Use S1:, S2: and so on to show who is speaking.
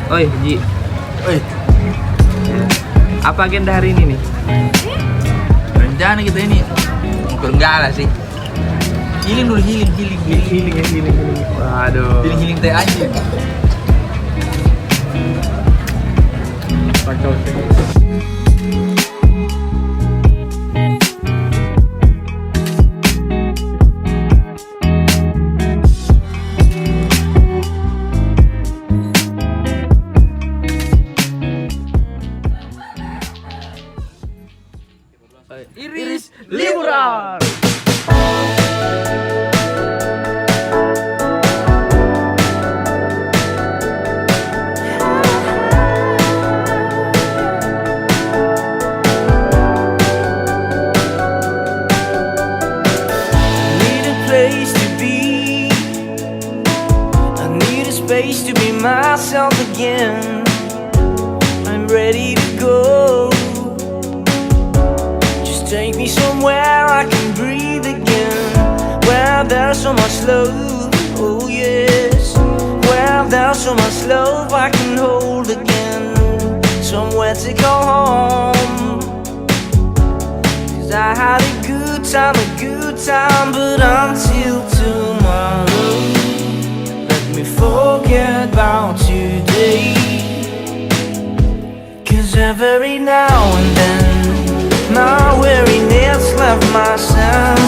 S1: Oi, Ji.
S2: Oi,
S1: Apa agenda hari ini nih?
S2: rencana kita ini ukur enggak lah sih. Healing dulu, healing.
S1: Waduh.
S2: Healing teh aja.
S1: Kacau sih. Iris liburan.
S3: Space to be myself again. I'm ready to go. Just take me somewhere I can breathe again, where there's so much love. Oh yes, where there's so much love I can hold again. Somewhere to go home. 'Cause I had a good time, but until tomorrow, me forget about today. 'Cause every now and then my weariness left my sense.